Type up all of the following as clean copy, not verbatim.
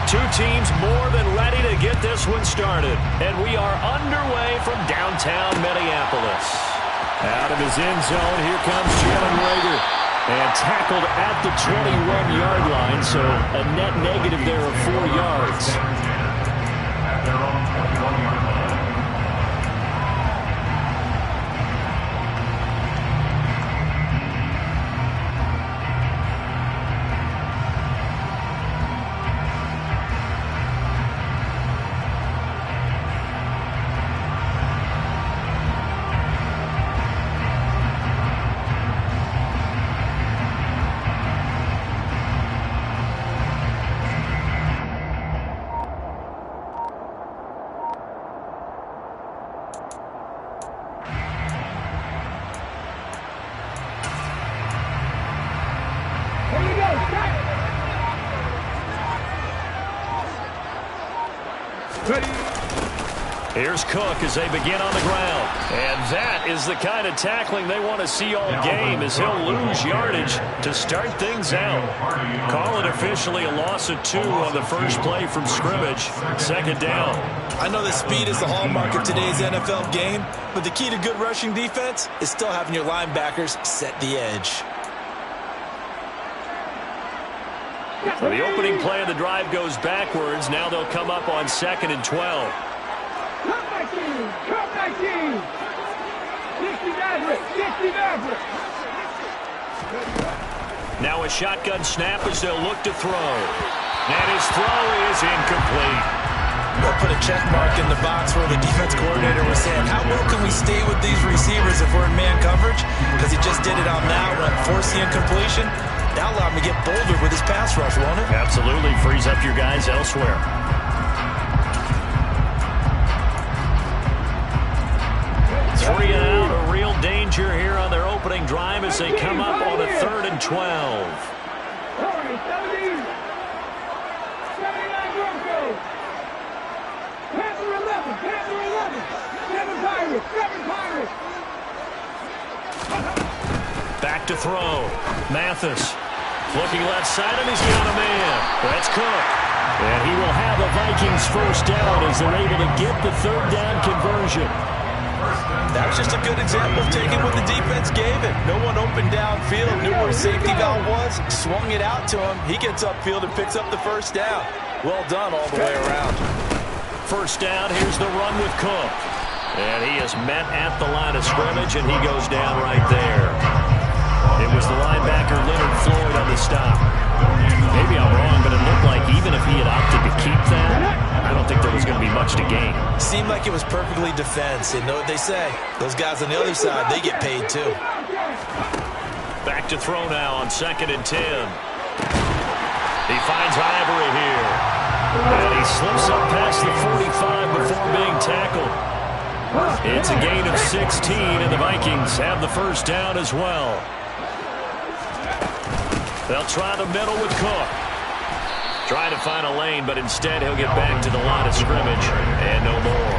Two teams more than ready to get this one started. And we are underway from downtown Minneapolis. Out of his end zone, here comes Jalen Reagor. And tackled at the 21-yard line, so a net negative there of 4 yards. At their own 21-yard line. Here's Cook as they begin on the ground. And that is the kind of tackling they want to see all game, as he'll lose yardage to start things out. Call it officially a loss of 2 on the first play from scrimmage. Second down. I know that speed is the hallmark of today's NFL game, but the key to good rushing defense is still having your linebackers set the edge. So the opening play of the drive goes backwards. Now they'll come up on 2nd and 12. Come back in. 60 Maverick. 60 Maverick. Now a shotgun snap as they'll look to throw. And his throw is incomplete. We'll put a check mark in the box where the defense coordinator was saying, how well can we stay with these receivers if we're in man coverage? Because he just did it on that one, force the incompletion. That allowed him to get bolder with his pass rush, won't it? Absolutely. Frees up your guys elsewhere. 3 and out, a real danger here on their opening drive as they come up on a 3rd and 12. 79 Broncos. Panther 11. Panther 11. 7 Pirates. 7 Pirates. Back to throw. Mathis looking left side, and he's got a man. That's Cook. And he will have the Vikings first down as they're able to get the 3rd down conversion. That was just a good example of taking what the defense gave it. No one opened downfield, knew where his safety valve was, swung it out to him. He gets upfield and picks up the first down. Well done all the way around. First down, here's the run with Cook. And he is met at the line of scrimmage, and he goes down right there. It was the linebacker Leonard Floyd on the stop. Maybe I'm wrong, but it looked like even if he had opted to keep that, I don't think there was going to be much to gain. Seemed like it was perfectly defense. And know what they say? Those guys on the other side, they get paid too. Back to throw now on 2nd and 10. He finds Ivory here. And he slips up past the 45 before being tackled. It's a gain of 16, and the Vikings have the first down as well. They'll try the middle with Cook. Trying to find a lane, but instead he'll get back to the line of scrimmage. And no more.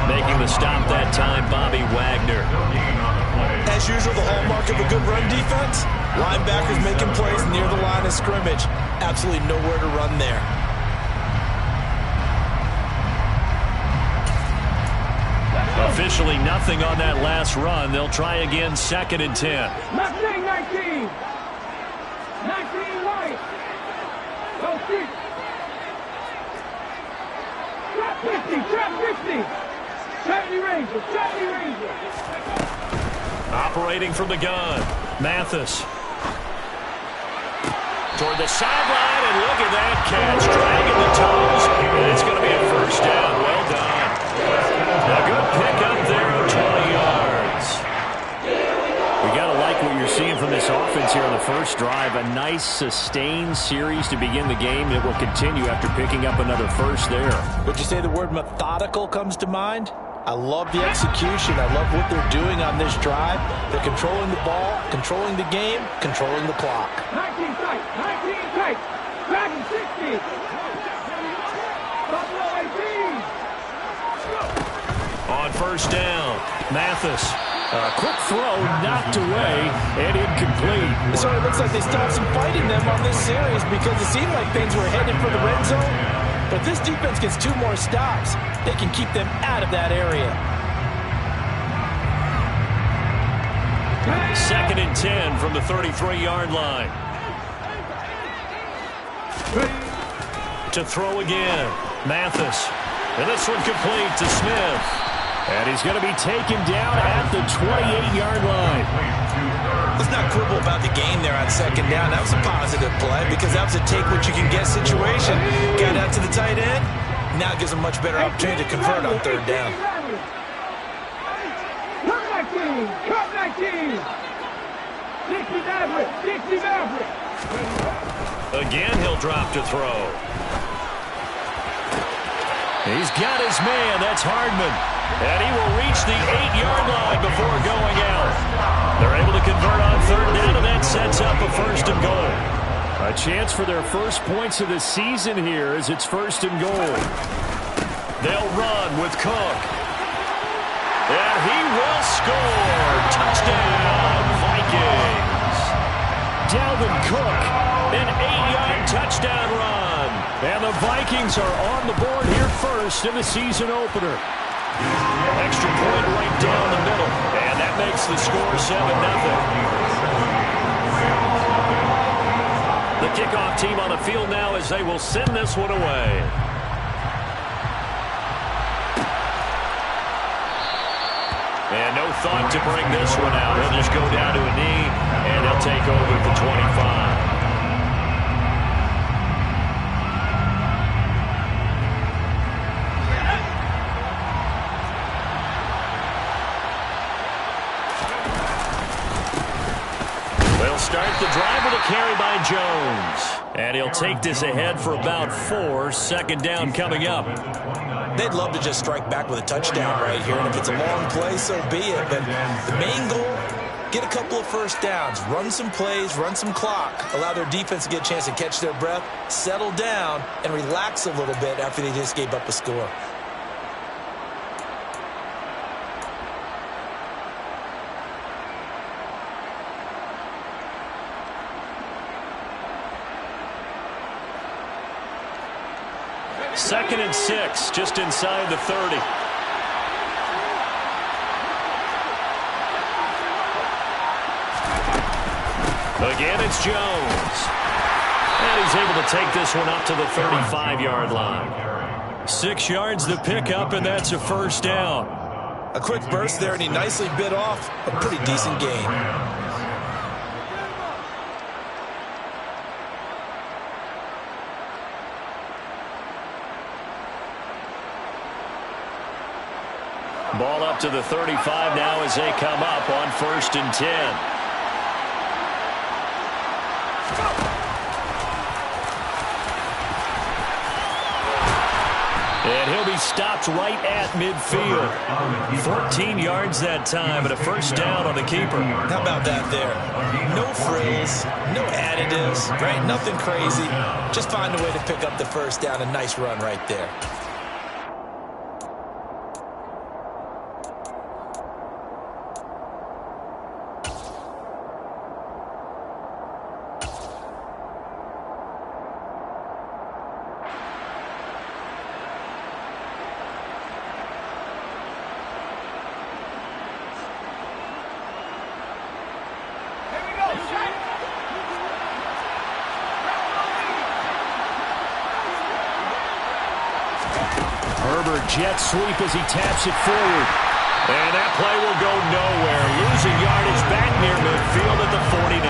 Making the stop that time, Bobby Wagner. As usual, the hallmark of a good run defense, linebackers making plays near the line of scrimmage. Absolutely nowhere to run there. Officially nothing on that last run. They'll try again 2nd and 10. Mustang 19. 19 right. Go 6. Trap 50. Trap 50. 70 Ranger. 70 Ranger. Operating from the gun. Mathis. Toward the sideline, and look at that catch. Dragging the toes, and it's going to be a first down. Well done. A good pickup there of 20 yards. We got to like what you're seeing from this offense here on the first drive. A nice, sustained series to begin the game that will continue after picking up another first there. Would you say the word methodical comes to mind? I love the execution. I love what they're doing on this drive. They're controlling the ball, controlling the game, controlling the clock. 19 tight. 19 tight. Dragon 60. Buffalo 18. On first down, Mathis. Quick throw, knocked away, and incomplete. It sort of looks like they stopped some fighting them on this series because it seemed like things were headed for the red zone. But if this defense gets 2 more stops, they can keep them out of that area. 2nd and 10 from the 33-yard line. To throw again, Mathis. And this one complete to Smith. And he's going to be taken down at the 28-yard line. Let's not quibble about the game there on 2nd down. That was a positive play because that was a take-what-you-can-get situation. Got out to the tight end. Now it gives them much better opportunity to convert on 3rd down. Cut 19! 60 Maverick! 60 Maverick! Again, he'll drop to throw. He's got his man. That's Hardman. And he will reach the 8-yard line before going out. They're able to convert on 3rd down, and that sets up a 1st and goal. A chance for their first points of the season here as it's 1st and goal. They'll run with Cook. And he will score. Touchdown, Vikings. Dalvin Cook, An 8-yard touchdown run. and the Vikings are on the board here first in the season opener. Extra point right down the middle. And that makes the score 7-0. The kickoff team on the field now as they will send this one away. And no thought to bring this one out. He'll just go down to a knee, and they'll take over at the 25. They'll start the drive with a carry by Jones. And he'll take this ahead for about 4. 2nd down coming up. They'd love to just strike back with a touchdown right here, and if it's a long play, so be it. But the main goal, get a couple of 1st downs, run some plays, run some clock, allow their defense to get a chance to catch their breath, settle down, and relax a little bit after they just gave up a score. Second and 6, just inside the 30. Again, it's Jones. And he's able to take this one up to the 35-yard line. 6 yards the pickup, and that's a 1st down. A quick burst there, and he nicely bit off a pretty decent gain. Ball up to the 35 now as they come up on 1st and 10. And he'll be stopped right at midfield. 14 yards that time, and a 1st down on the keeper. How about that there? No frills, no additives, right? Nothing crazy. Just find a way to pick up the 1st down. A nice run right there. Herbert jet sweep as he taps it forward. And that play will go nowhere. Losing yardage back near midfield at the 49.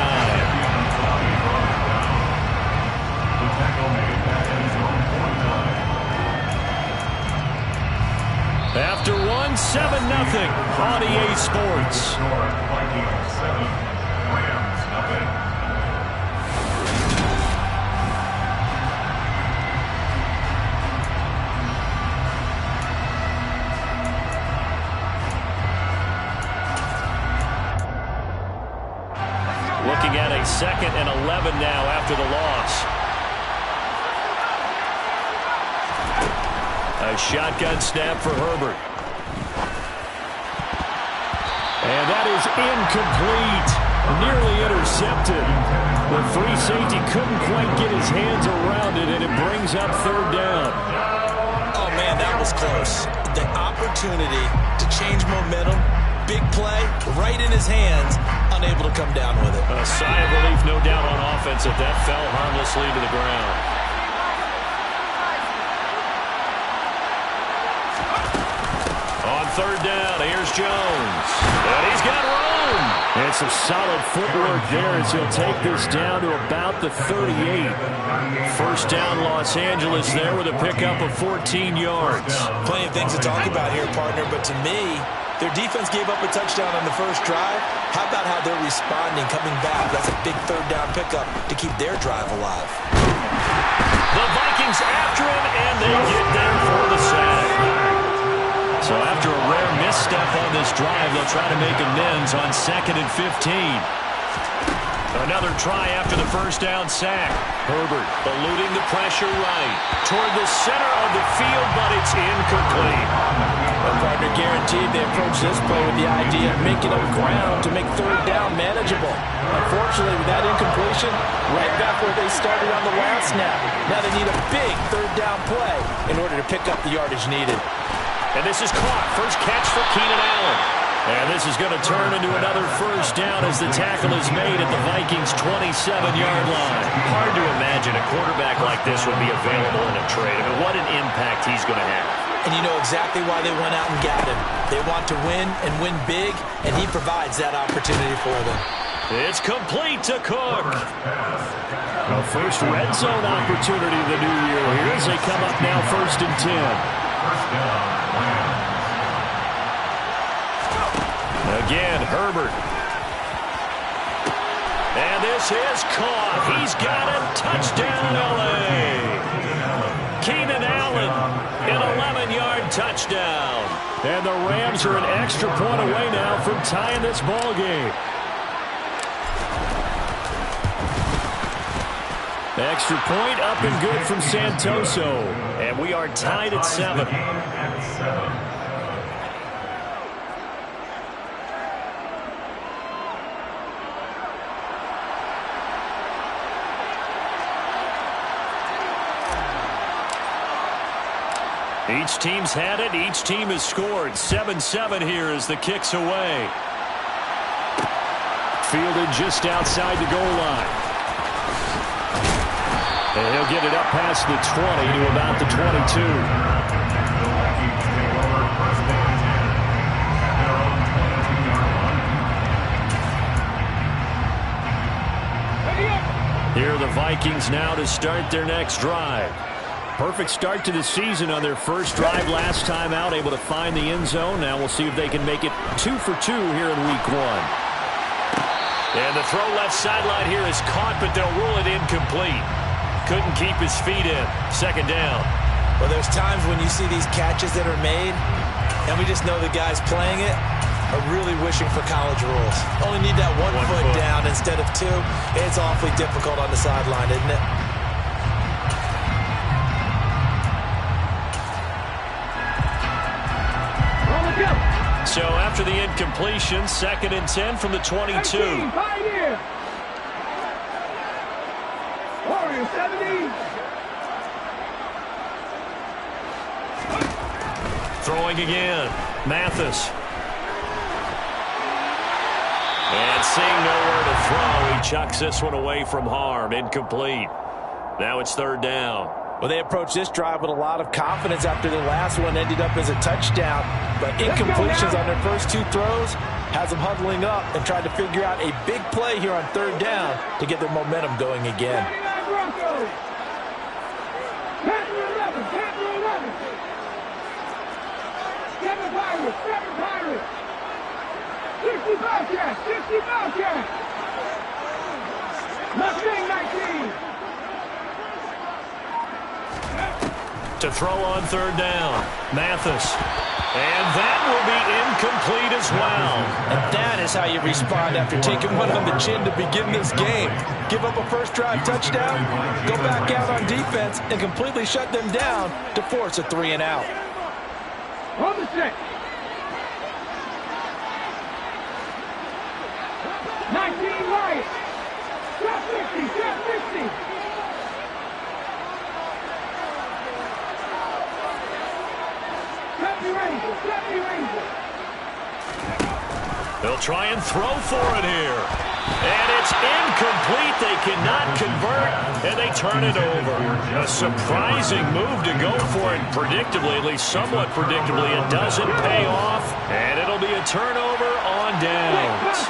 After 1, 7-0 on EA Sports. Looking at a 2nd and 11 now after the loss. A shotgun snap for Herbert. And that is incomplete. Nearly intercepted. The free safety couldn't quite get his hands around it, and it brings up third down. Oh, man, that was close. The opportunity to change momentum, big play, right in his hands, unable to come down with it. A sigh of relief, no doubt, on offense if that fell harmlessly to the ground. On third down, here's Jones. And he's got room. And some solid footwork there as he'll take this down to about the 38. First down, Los Angeles there with a pickup of 14 yards. Plenty of things to talk about here, partner, but to me, their defense gave up a touchdown on the first drive. How about how they're responding, coming back? That's a big third down pickup to keep their drive alive. The Vikings after him, and they get there for the sack. So after a rare misstep on this drive, they'll try to make amends on 2nd and 15. Another try after the first down sack. Herbert eluding the pressure right toward the center of the field, but it's incomplete. Well, partner, guaranteed they approach this play with the idea of making up ground to make third down manageable. Unfortunately, with that incompletion, right back where they started on the last snap. Now they need a big third down play in order to pick up the yardage needed. And this is caught. First catch for Keenan Allen. And this is going to turn into another first down as the tackle is made at the Vikings' 27-yard line. Hard to imagine a quarterback like this would be available in a trade. I mean, what an impact he's going to have. And you know exactly why they went out and got him. They want to win and win big, and he provides that opportunity for them. It's complete to Cook. The first red zone opportunity of the new year here as they come up now 1st and 10. Again, Herbert. And this is caught. He's got it. Touchdown, L.A. Keenan Allen, an 11-yard touchdown. And the Rams are an extra point away now from tying this ball game. Extra point up and good from Santoso. And we are tied at 7. Each team's had it. Each team has scored. 7-7 here as the kick's away. Fielded just outside the goal line. And he'll get it up past the 20 to about the 22. Here are the Vikings now to start their next drive. Perfect start to the season on their first drive last time out, able to find the end zone. Now we'll see if they can make it 2 for 2 here in week 1. And the throw left sideline here is caught, but they'll rule it incomplete. Couldn't keep his feet in. 2nd down. Well, there's times when you see these catches that are made, and we just know the guys playing it are really wishing for college rules. Only need that one foot down instead of 2. It's awfully difficult on the sideline, isn't it? So after the incompletion, 2nd and 10 from the 22. Warrior 70. Throwing again. Mathis. And seeing nowhere to throw, he chucks this one away from harm. Incomplete. Now it's 3rd down. Well, they approached this drive with a lot of confidence after their last one ended up as a touchdown. But incompletions on their first 2 throws has them huddling up and trying to figure out a big play here on 3rd down to get their momentum going again. To throw on 3rd down. Mathis. And that will be incomplete as well. And that is how you respond after taking one on the chin to begin this game. Give up a first drive touchdown, go back out on defense, and completely shut them down to force a 3 and out. On the 6. They'll try and throw for it here. And it's incomplete. They cannot convert, and they turn it over. A surprising move to go for it. Predictably, at least somewhat predictably, it doesn't pay off. And it'll be a turnover on downs.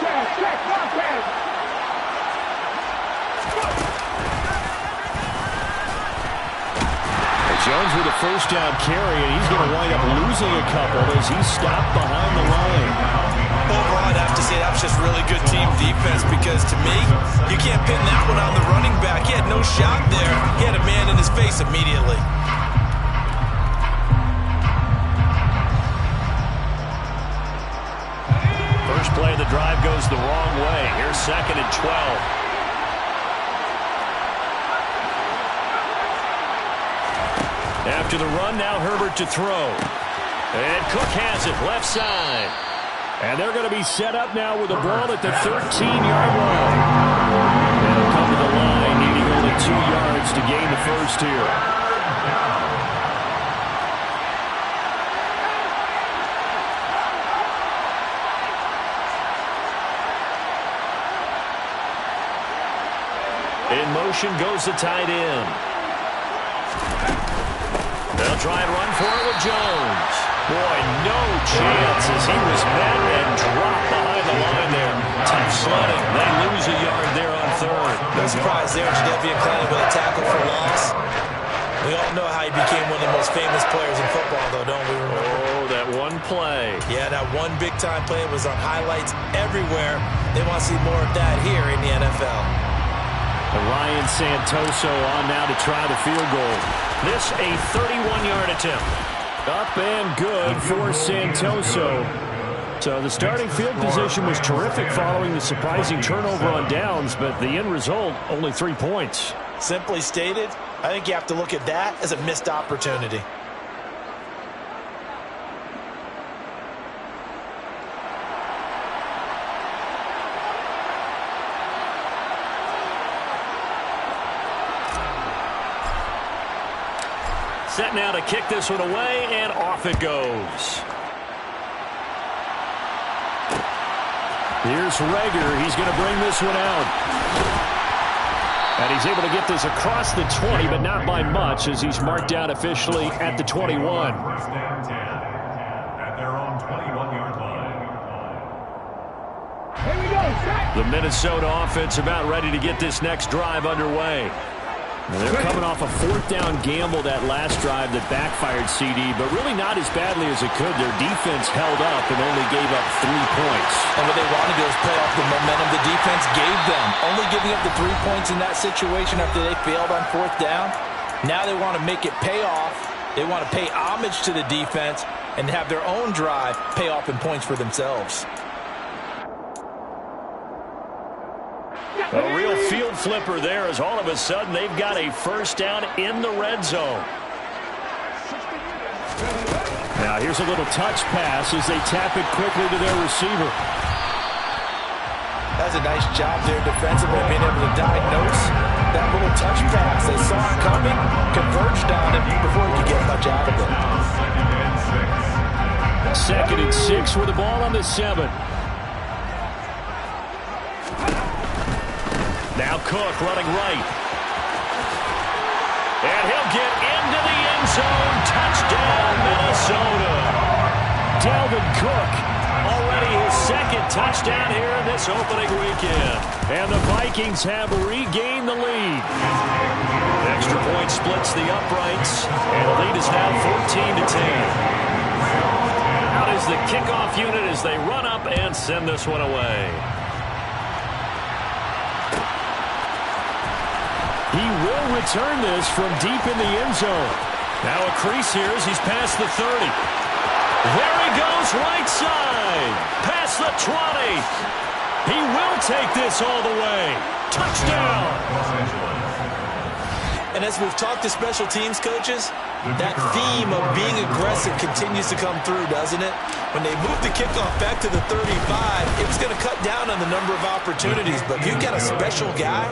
Jones with a first down carry, and he's going to wind up losing a couple as he's stopped behind the line. Overall, I'd have to say that was just really good team defense because, to me, you can't pin that one on the running back. He had no shot there. He had a man in his face immediately. First play of the drive goes the wrong way. Here's 2nd and 12. After the run, now Herbert to throw. And Cook has it, left side. And they're going to be set up now with the ball at the 13-yard line. They'll come to the line, needing only 2 yards to gain the first here. In motion goes the tight end. They'll try and run for it with Jones. Boy, no chance as he was met and dropped behind the line there. Tough sledding. They lose a yard there on 3rd. No surprise there. Jadeveon Clowney with a tackle for loss. We all know how he became one of the most famous players in football, though, don't we? Oh, that one play. Yeah, that one big-time play was on highlights everywhere. They want to see more of that here in the NFL. Ryan Santoso on now to try the field goal. This a 31-yard attempt. Up and good for Santoso. So the starting field position was terrific following the surprising turnover on downs, but the end result, only 3 points. Simply stated, I think you have to look at that as a missed opportunity. Set now to kick this one away, and off it goes. Here's Rager. He's going to bring this one out. And he's able to get this across the 20, but not by much, as he's marked down officially at the 21. First down 10 at their own 21-yard line. Here we go, The Minnesota offense about ready to get this next drive underway. They're coming off a 4th down gamble that last drive that backfired CD, but really not as badly as it could. Their defense held up and only gave up 3 points. And what they want to do is play off the momentum the defense gave them. Only giving up the 3 points in that situation after they failed on 4th down. Now they want to make it pay off. They want to pay homage to the defense and have their own drive pay off in points for themselves. A real field flipper there as all of a sudden they've got a first down in the red zone. Now here's a little touch pass as they tap it quickly to their receiver. That's a nice job there defensively, being able to diagnose that little touch pass. They saw it coming, converged on it before he could get much out of it. 2nd and 6 with the ball on the 7. Now Cook running right. And he'll get into the end zone. Touchdown, Minnesota. Dalvin Cook. Already his 2nd touchdown here in this opening weekend. And the Vikings have regained the lead. Extra point splits the uprights. And the lead is now 14-10. Out is the kickoff unit as they run up and send this one away. He will return this from deep in the end zone. Now a crease here as he's past the 30. There he goes, right side. Past the 20. He will take this all the way. Touchdown. And as we've talked to special teams coaches, that theme of being aggressive continues to come through, doesn't it? When they moved the kickoff back to the 35, it was going to cut down on the number of opportunities. But if you've got a special guy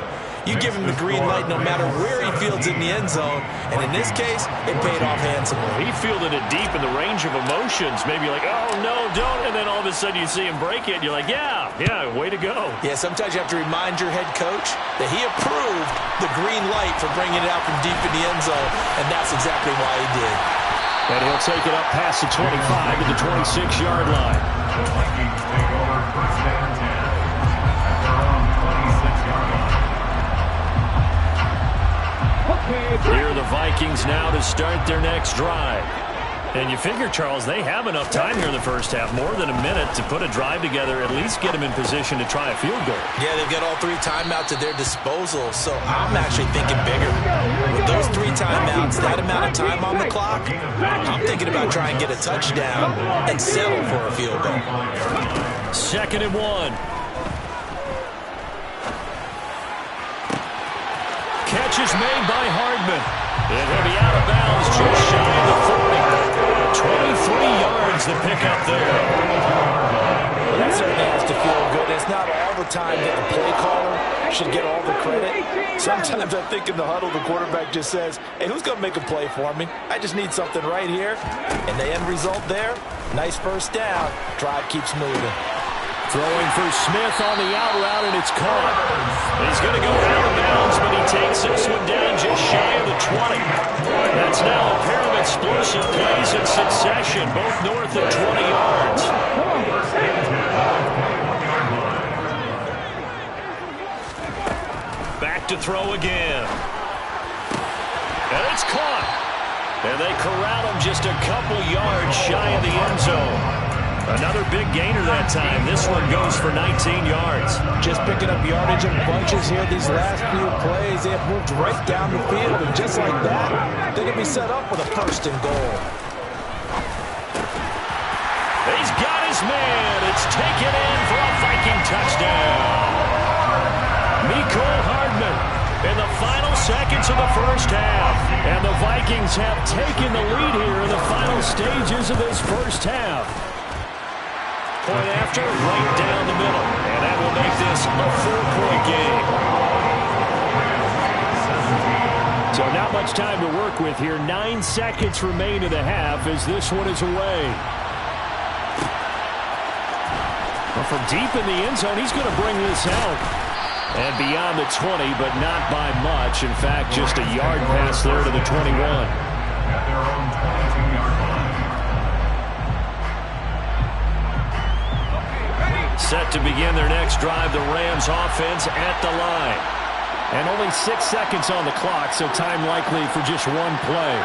you give him the green light no matter where he fields in the end zone. And in this case, it paid off handsomely. He fielded it deep in the range of emotions. Maybe like, oh, no, don't. And then all of a sudden you see him break it. And you're like, yeah, way to go. Yeah, sometimes you have to remind your head coach that he approved the green light for bringing it out from deep in the end zone. And that's exactly why he did. And he'll take it up past the 25 to the 26-yard line. The Vikings take over first and 10 at their own 26-yard line. Here are the Vikings now to start their next drive. And you figure, Charles, they have enough time here in the first half, more than a minute, to put a drive together, at least get them in position to try a field goal. Yeah, they've got all 3 timeouts at their disposal, so I'm actually thinking bigger. With those 3 timeouts, that amount of time on the clock, I'm thinking about trying to get a touchdown and settle for a field goal. 2nd and 1. Catch is made by Hardman. And he'll be out of bounds just shy of the 40. 23 yards to pick up there. Well, that certainly has to feel good. It's not all the time that the play caller should get all the credit. Sometimes I think in the huddle, the quarterback just says, hey, who's going to make a play for me? I just need something right here. And the end result there, nice first down. Drive keeps moving. Throwing for Smith on the out route, and it's caught. He's going to go out of bounds, but he takes this one down just shy of the 20. That's now a pair of explosive plays in succession, both north of 20 yards. Back to throw again. And it's caught. And they corral him just a couple yards shy of the end zone. Another big gainer that time. This one goes for 19 yards. Just picking up yardage in bunches here these last few plays. They have moved right down the field, and just like that, they're going to be set up with a first and goal. He's got his man. It's taken in for a Viking touchdown. Mecole Hardman in the final seconds of the first half. And the Vikings have taken the lead here in the final stages of this first half. Point after, right down the middle. And that will make this a 4-point game. So not much time to work with here. 9 seconds remain in the half as this one is away. Well, from deep in the end zone, he's going to bring this out. And beyond the 20, but not by much. In fact, just a yard pass there to the 21. At their own 22-yard line. Set to begin their next drive, the Rams offense at the line. And only 6 seconds on the clock, so time likely for just one play.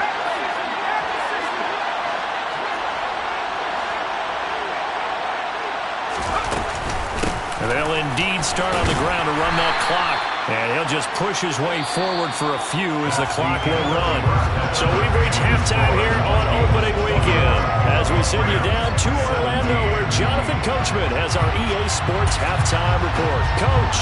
And they'll indeed start on the ground to run that clock. And he'll just push his way forward for a few as the clock will run. So we've reached halftime here on opening weekend as we send you down to Orlando where Jonathan Coachman has our EA Sports halftime report. Coach.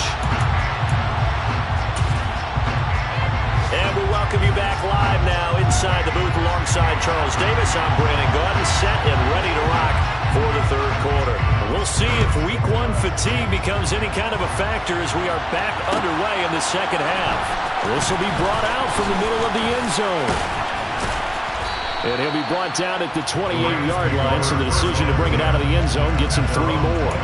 And we welcome you back live now inside the booth alongside Charles Davis. I'm Brandon Gunn, set and ready to rock for the third quarter. We'll see if week 1 fatigue becomes any kind of a factor as we are back underway in the second half. This will be brought out from the middle of the end zone. And he'll be brought down at the 28-yard line, so the decision to bring it out of the end zone gets him 3 more.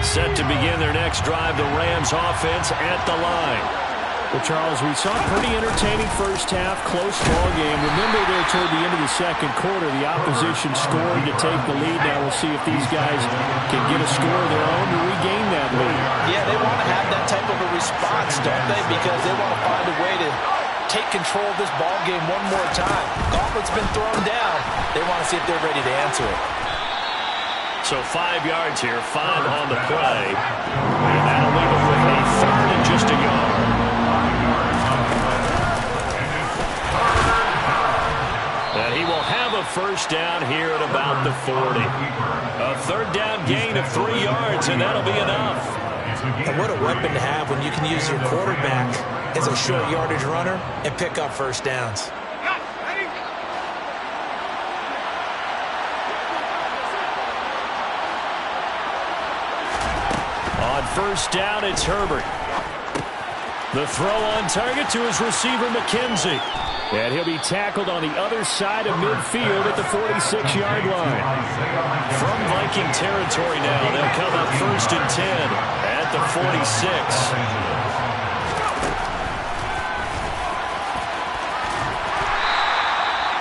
Set to begin their next drive, the Rams offense at the line. Well, Charles, we saw a pretty entertaining first half, close ball game. Remember there toward the end of the second quarter, the opposition scored to take the lead. Now we'll see if these guys can get a score of their own to regain that lead. Yeah, they want to have that type of a response, don't they? Because they want to find a way to take control of this ball game one more time. Gauntlet's been thrown down. They want to see if they're ready to answer it. So 5 yards here, 5 on the play. And that'll leave him with a third and just a yard. And he will have a first down here at about the 40. A third down gain of 3 yards, and that'll be enough. And what a weapon to have when you can use your quarterback as a short yardage runner and pick up first downs. On first down, it's Herbert. The throw on target to his receiver, McKenzie. And he'll be tackled on the other side of midfield at the 46-yard line. From Viking territory now, they'll come up first and 10 at the 46.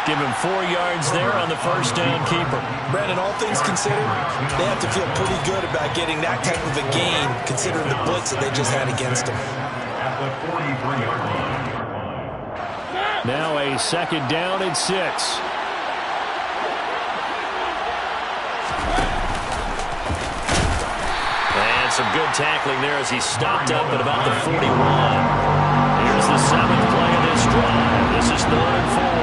Give him 4 yards there on the first down keeper. Brandon, all things considered, they have to feel pretty good about getting that type of a gain, considering the blitz that they just had against them. At the 43-yard line. Now a second down and 6. And some good tackling there as he stopped up at about the 41. Here's the 7th play of this drive. This is 3rd and 4.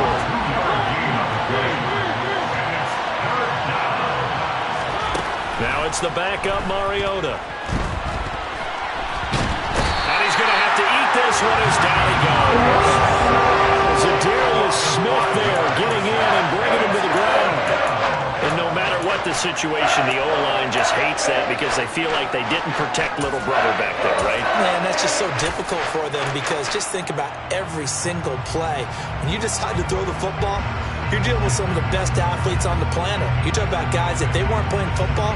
Now it's the backup Mariota. And he's going to have to eat this one as down he goes. Zadarius Smith there getting in and bringing him to the ground. And no matter what the situation, the O-line just hates that because they feel like they didn't protect little brother back there, right? Man, that's just so difficult for them because just think about every single play. When you decide to throw the football, you're dealing with some of the best athletes on the planet. You talk about guys, if they weren't playing football,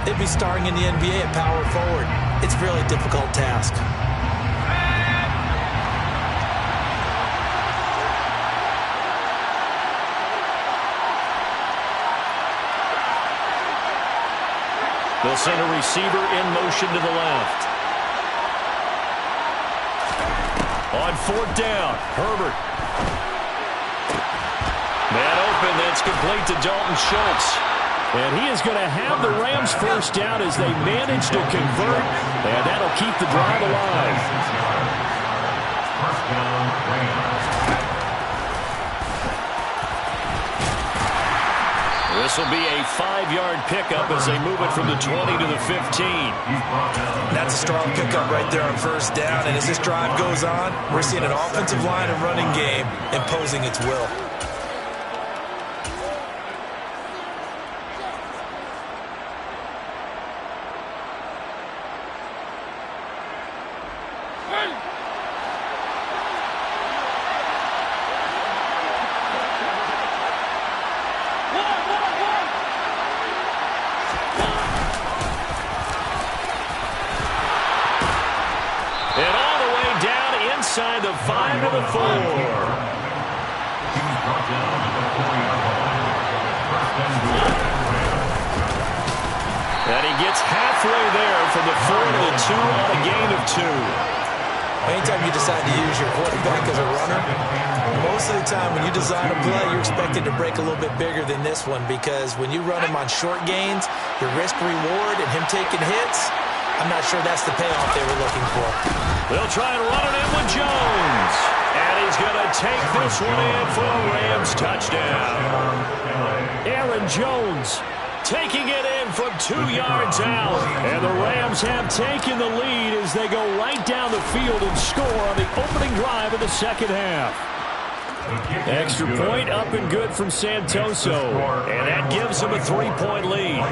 they'd be starring in the NBA at power forward. It's a really difficult task. They'll send a receiver in motion to the left. On 4th down, Herbert. Man open, that's complete to Dalton Schultz. And he is going to have the Rams first down as they manage to convert. And that'll keep the drive alive. First down, Rams. This will be a 5-yard pickup as they move it from the 20 to the 15. That's a strong pickup right there on first down. And as this drive goes on, we're seeing an offensive line and running game imposing its will. Inside the 5 to the 4. And he gets halfway there from the 4 to the 2 on a gain of 2. Anytime you decide to use your quarterback as a runner, most of the time when you design a play, you're expected to break a little bit bigger than this one because when you run him on short gains, your risk-reward and him taking hits, I'm not sure that's the payoff they were looking for. They'll try and run it in with Jones. And he's going to take this one in for a Rams touchdown. Aaron Jones taking it in from 2 yards out. And the Rams have taken the lead as they go right down the field and score on the opening drive of the second half. Extra point up and good from Santoso. And that gives them a 3-point lead.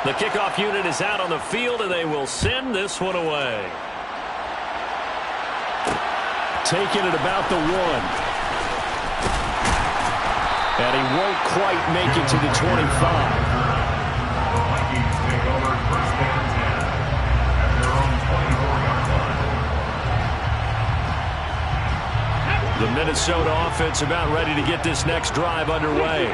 The kickoff unit is out on the field, and they will send this one away. Taking it about the 1. And he won't quite make it to the 25. Vikings take over first and 10 at their own 24-yard line. The Minnesota offense about ready to get this next drive underway.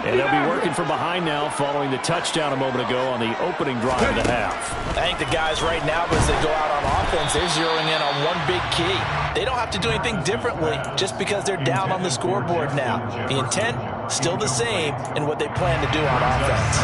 And they'll be working from behind now following the touchdown a moment ago on the opening drive of the half. I think the guys right now, as they go out on offense, they're zeroing in on one big key. They don't have to do anything differently just because they're down on the scoreboard now. The intent, still the same in what they plan to do on offense.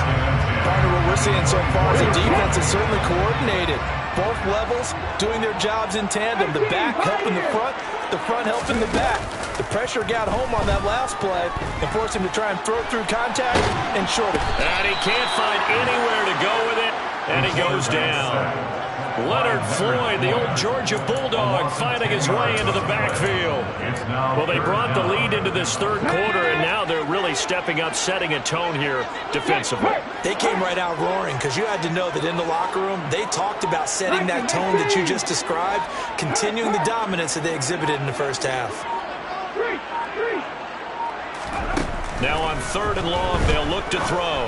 Partner, what we're seeing so far is the defense is certainly coordinated. Both levels doing their jobs in tandem. The back helping the front. The front helping the back. The pressure got home on that last play and forced him to try and throw through contact and short it. And he can't find anywhere to go with it, and he goes down. Leonard Floyd, the old Georgia Bulldog, finding his way into the backfield. Well, they brought the lead into this third quarter, and now they're really stepping up, setting a tone here defensively. They came right out roaring because you had to know that in the locker room, they talked about setting that tone that you just described, continuing the dominance that they exhibited in the first half. Now on 3rd and long, they'll look to throw.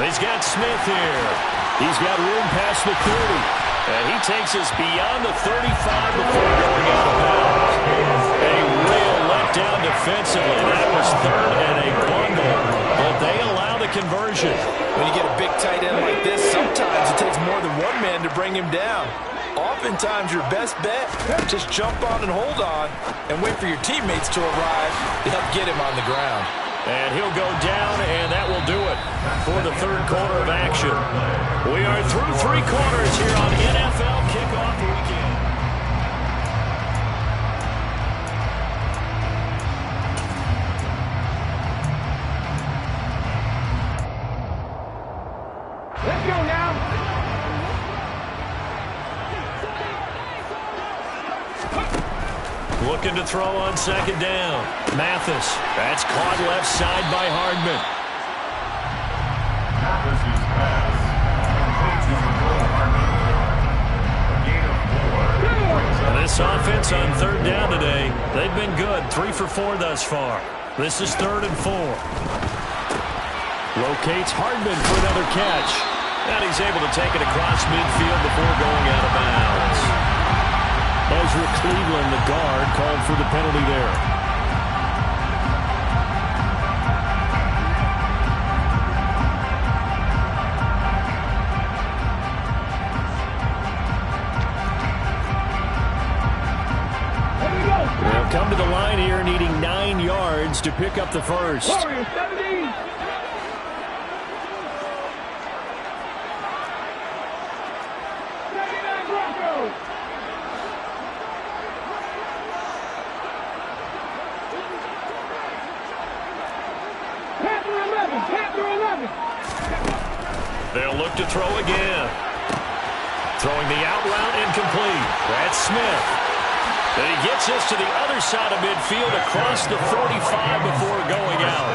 He's got Smith here. He's got room past the 30. And he takes us beyond the 35 before going out of bounds. A real letdown defensively. That was 3rd and a bundle. But they allow the conversion. When you get a big tight end like this, sometimes it takes more than one man to bring him down. Oftentimes, your best bet, just jump on and hold on and wait for your teammates to arrive to help get him on the ground. And he'll go down, and that will do it for the third quarter of action. We are through 3 quarters here on NFL Kickoff Weekend. Let's go now. Looking to throw on 2nd down. Mathis. That's caught left side by Hardman. Mathis's pass. Complete to Hardman. A gain of 4. And this offense on 3rd down today, they've been good. 3 for 4 thus far. This is 3rd and 4. Locates Hardman for another catch. And he's able to take it across midfield before going out of bounds. Ezra Cleveland, the guard, called for the penalty there. They'll come to the line here needing 9 yards to pick up the first. Warriors 17. They'll look to throw again. Throwing the out route incomplete. That's Smith. And he gets us to the other side of midfield across the 45 before going out.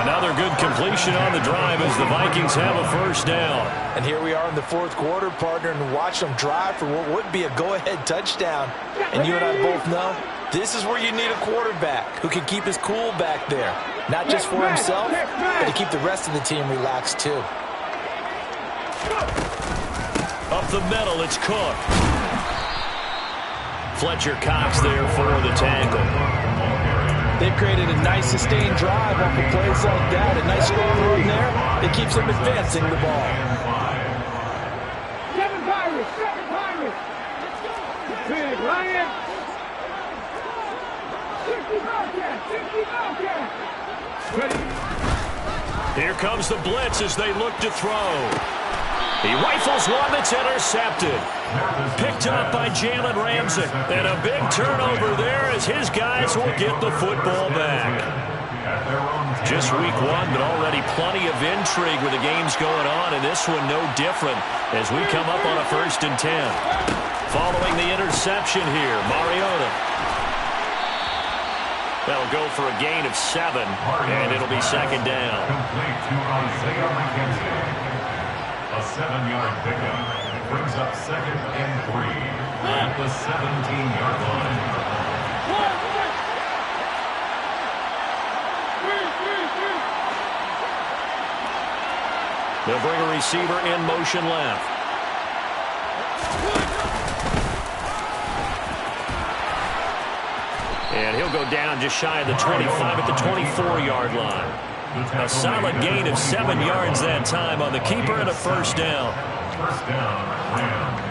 Another good completion on the drive as the Vikings have a first down. And here we are in the 4th quarter, partner, and watch them drive for what would be a go-ahead touchdown. And you and I both know this is where you need a quarterback who can keep his cool back there. Not just for himself, but to keep the rest of the team relaxed too. Up the middle, it's Cook. Fletcher Cox there for the tackle. They've created a nice sustained drive off of plays like that. A nice strong run there. It keeps them advancing the ball. 7 Pirates, 7 Pirates. Big Ryan. 60 Bobcats, 60 Bobcats. Ready. Here comes the blitz as they look to throw. He rifles one that's intercepted. Picked up by Jalen Ramsey. And a big turnover there as his guys will get the football back. Just week 1, but already plenty of intrigue with the games going on, and this one no different as we come up on a 1st and 10. Following the interception here, Mariota. That'll go for a gain of 7, and it'll be 2nd down. Complete to Isaiah McKenzie. A 7-yard pickup brings up 2nd and 3 at the 17-yard line. They'll bring a receiver in motion left. And he'll go down just shy of the 25 at the 24-yard line. A solid gain of 7 yards that time on the keeper and a first down. First down, Rams.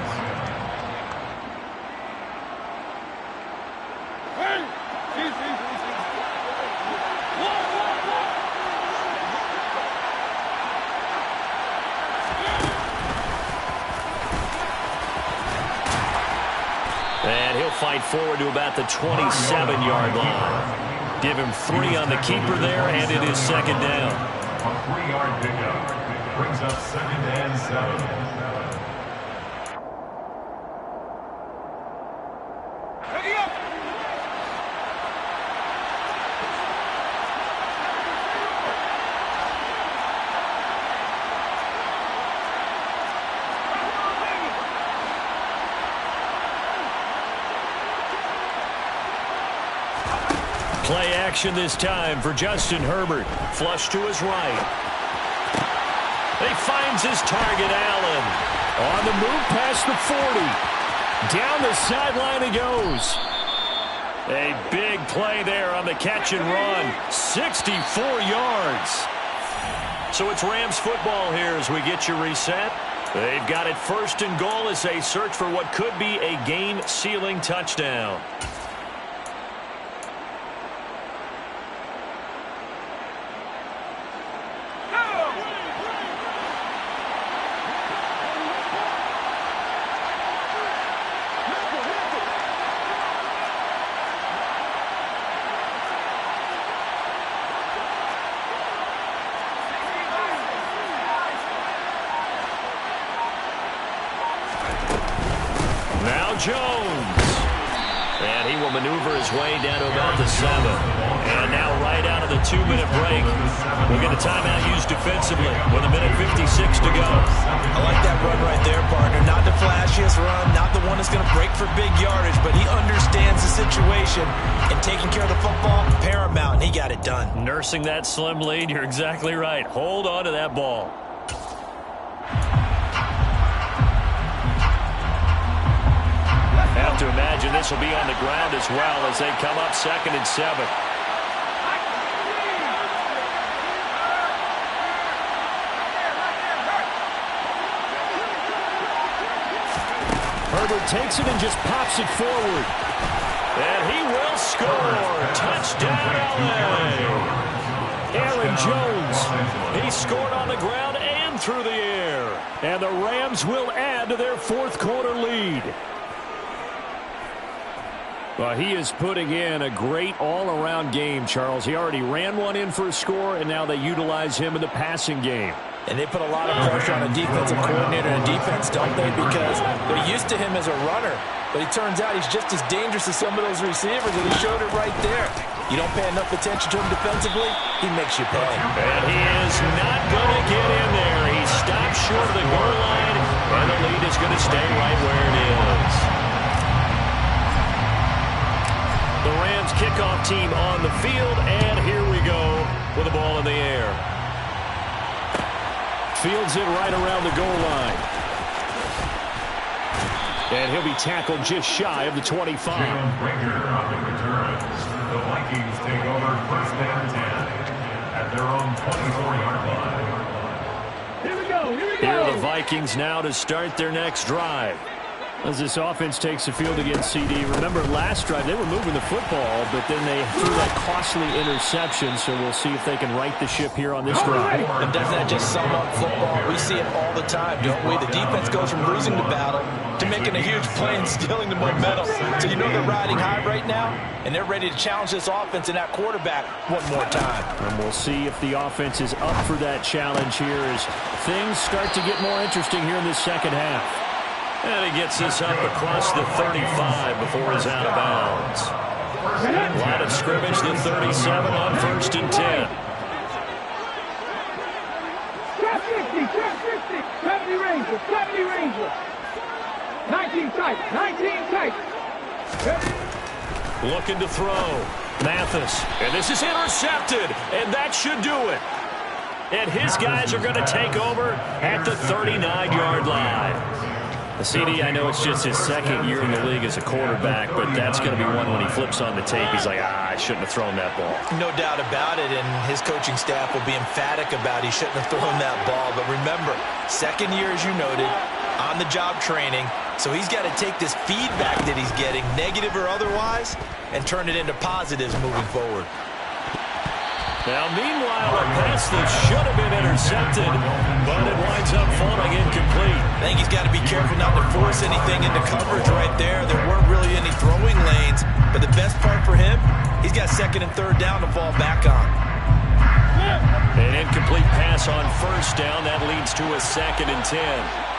And he'll fight forward to about the 27-yard line. Give him 3 on the keeper there, and it is second down. A 3-yard pickup brings up 2nd and 7. Play action this time for Justin Herbert. Flush to his right. He finds his target, Allen. On the move past the 40. Down the sideline he goes. A big play there on the catch and run. 64 yards. So it's Rams football here as we get you reset. They've got it 1st and goal as they search for what could be a game-sealing touchdown. Jones. And he will maneuver his way down to about the 7. And now right out of the 2-minute break, we'll get a timeout used defensively with 1:56 to go. I like that run right there, partner. Not the flashiest run, not the one that's going to break for big yardage, but he understands the situation, and taking care of the football, paramount, and he got it done. Nursing that slim lead, you're exactly right. Hold on to that ball. Have to imagine this will be on the ground as well as they come up 2nd and 7. Herbert takes it and just pops it forward. And he will score. Touchdown, LA. Aaron Jones. He scored on the ground and through the air. And the Rams will add to their 4th quarter lead. Well, he is putting in a great all-around game, Charles. He already ran one in for a score, and now they utilize him in the passing game. And they put a lot of pressure on a defensive coordinator and defense, don't they? Because they're used to him as a runner. But it turns out he's just as dangerous as some of those receivers, and he showed it right there. You don't pay enough attention to him defensively, he makes you pay. And he is not going to get in there. He stops short of the goal line, and the lead is going to stay right where it is. The Rams kickoff team on the field, and here we go with the ball in the air. Fields it right around the goal line. And he'll be tackled just shy of the 25. Jalen Baker on the return. The Vikings take over 1st and 10 at their own 24-yard line. Here we go, here we go. Here are the Vikings now to start their next drive. As this offense takes the field against CD. Remember, last drive, they were moving the football, but then they threw that costly interception, so we'll see if they can right the ship here on this drive. And doesn't that just sum up football? We see it all the time, don't we? The defense goes from losing the battle to making a huge play and stealing the momentum. So you know they're riding high right now, and they're ready to challenge this offense and that quarterback one more time. And we'll see if the offense is up for that challenge here as things start to get more interesting here in this second half. And he gets this up across the 35 before he's out of bounds. Line of scrimmage, the 37 on 1st and 10. Trap 50, trap 50. 70 Rangers, 70 Rangers. 19 tight, 19 tight. Looking to throw. Mathis. And this is intercepted. And that should do it. And his guys are going to take over at the 39-yard line. CD, I know it's just his 2nd year in the league as a quarterback, but that's going to be one when he flips on the tape. He's like, I shouldn't have thrown that ball. No doubt about it, and his coaching staff will be emphatic about he shouldn't have thrown that ball. But remember, 2nd year, as you noted, on-the-job training, so he's got to take this feedback that he's getting, negative or otherwise, and turn it into positives moving forward. Now, meanwhile, a pass that should have been intercepted, but it winds up falling incomplete. I think he's got to be careful not to force anything into coverage right there. There weren't really any throwing lanes, but the best part for him, he's got second and third down to fall back on. An incomplete pass on first down. That leads to a 2nd and 10.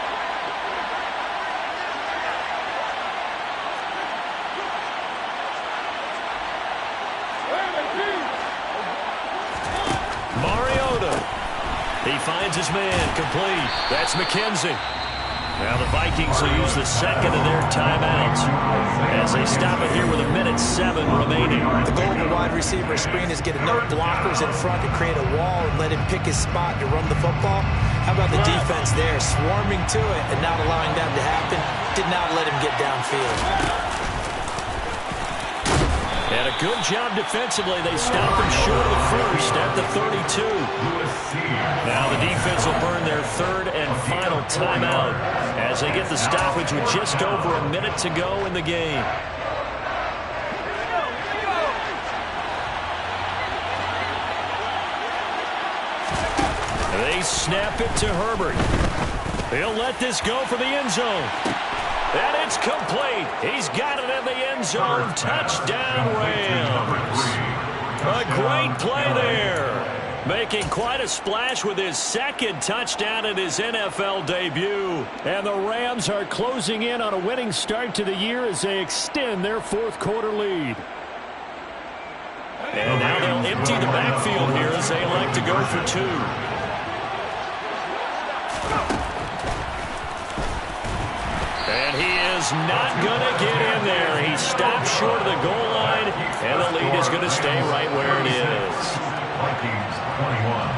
He finds his man, complete. That's McKenzie. Now the Vikings will use the second of their timeouts as they stop it here with 1:07 remaining. The goal of a wide receiver screen is get enough blockers in front to create a wall and let him pick his spot to run the football. How about the defense there, swarming to it and not allowing that to happen? Did not let him get downfield. And a good job defensively. They stopped him short of the first at the 32. Now the defense will burn their third and final timeout as they get the stoppage with just over a minute to go in the game. They snap it to Herbert. He'll let this go for the end zone. And it's complete. He's got it in the end zone. Touchdown, Rams. A great play there. Making quite a splash with his second touchdown in his NFL debut. And the Rams are closing in on a winning start to the year as they extend their fourth quarter lead. And now they'll empty the backfield here as they elect to go for two. And he is not going to get in there. He stopped short of the goal line, and the lead is going to stay right where it is. Vikings 21.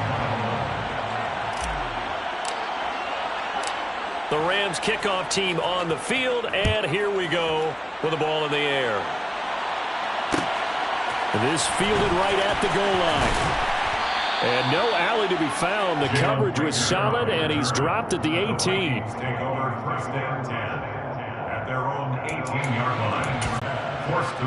The Rams kickoff team on the field, and here we go with the ball in the air. This fielded right at the goal line. And no alley to be found. The coverage was solid, and he's dropped at the 18. Take over 1st and 10 at their own 18-yard line. Forced to the